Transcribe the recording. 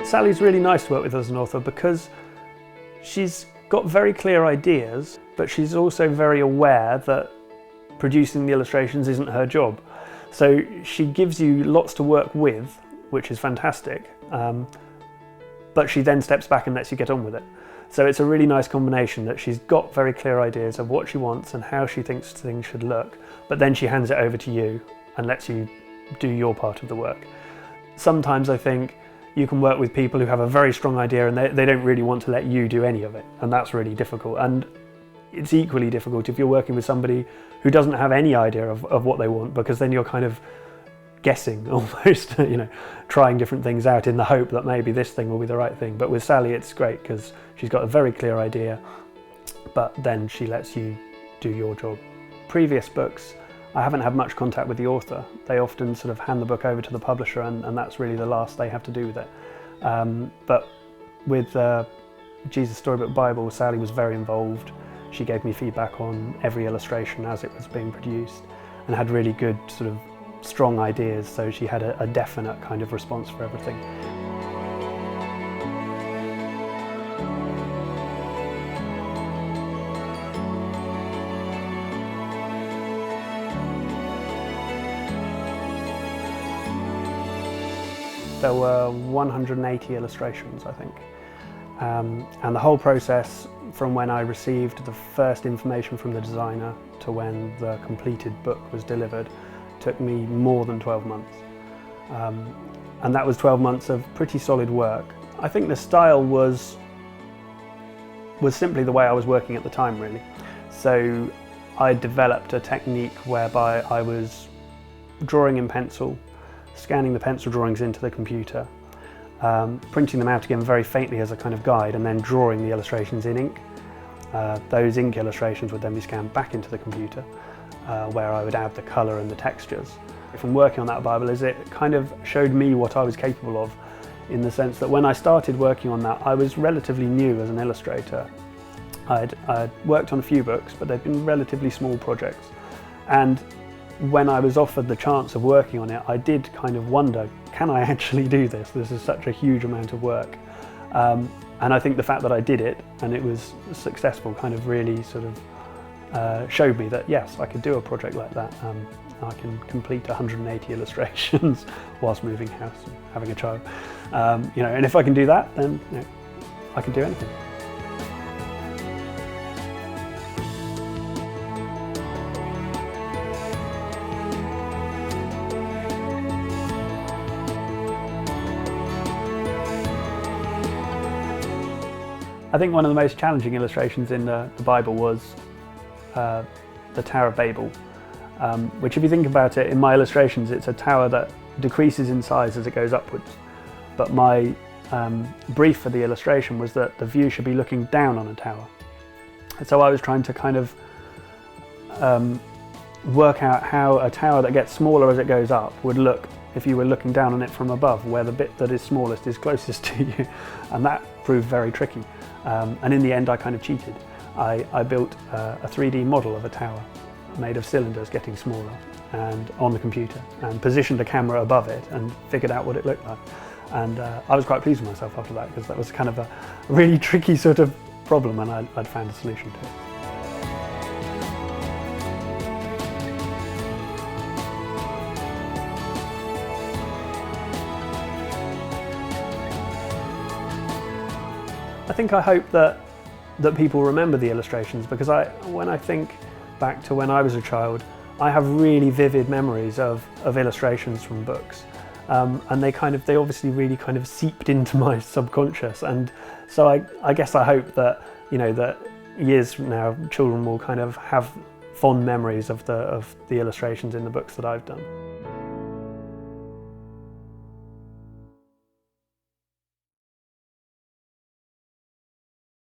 Sally's really nice to work with as an author because she's got very clear ideas, but she's also very aware that producing the illustrations isn't her job. So she gives you lots to work with, which is fantastic, but she then steps back and lets you get on with it. So it's a really nice combination that she's got very clear ideas of what she wants and how she thinks things should look, but then she hands it over to you and lets you do your part of the work. Sometimes I think you can work with people who have a very strong idea and they don't really want to let you do any of it, and that's really difficult. And it's equally difficult if you're working with somebody who doesn't have any idea of what they want, because then you're kind of guessing almost, trying different things out in the hope that maybe this thing will be the right thing. But with Sally it's great because she's got a very clear idea, but then she lets you do your job. Previous books, I haven't had much contact with the author. They often sort of hand the book over to the publisher and that's really the last they have to do with it. But with Jesus Storybook Bible, Sally was very involved. She gave me feedback on every illustration as it was being produced and had really good sort of strong ideas, so she had a definite kind of response for everything. There were 180 illustrations, I think. And the whole process from when I received the first information from the designer to when the completed book was delivered took me more than 12 months. And that was 12 months of pretty solid work. I think the style was simply the way I was working at the time, really. So I developed a technique whereby I was drawing in pencil, scanning the pencil drawings into the computer, printing them out again very faintly as a kind of guide, and then drawing the illustrations in ink. Those ink illustrations would then be scanned back into the computer, where I would add the colour and the textures. From working on that Bible is it kind of showed me what I was capable of, in the sense that when I started working on that I was relatively new as an illustrator. I'd worked on a few books, but they'd been relatively small projects, and when I was offered the chance of working on it, I did kind of wonder, can I actually do this? This is such a huge amount of work. And I think the fact that I did it and it was successful kind of really sort of showed me that yes, I could do a project like that. I can complete 180 illustrations whilst moving house and having a child. And if I can do that, then I can do anything. I think one of the most challenging illustrations in the Bible was the Tower of Babel, which, if you think about it, in my illustrations it's a tower that decreases in size as it goes upwards. But my brief for the illustration was that the view should be looking down on a tower. And so I was trying to kind of work out how a tower that gets smaller as it goes up would look if you were looking down on it from above, where the bit that is smallest is closest to you. And that proved very tricky. And in the end I kind of cheated. I built a 3D model of a tower made of cylinders getting smaller and on the computer, and positioned a camera above it and figured out what it looked like. And I was quite pleased with myself after that, because that was kind of a really tricky sort of problem, and I'd found a solution to it. I hope that people remember the illustrations, because when I think back to when I was a child, I have really vivid memories of illustrations from books, and they obviously really kind of seeped into my subconscious. And so I guess I hope that that years from now children will kind of have fond memories of the illustrations in the books that I've done.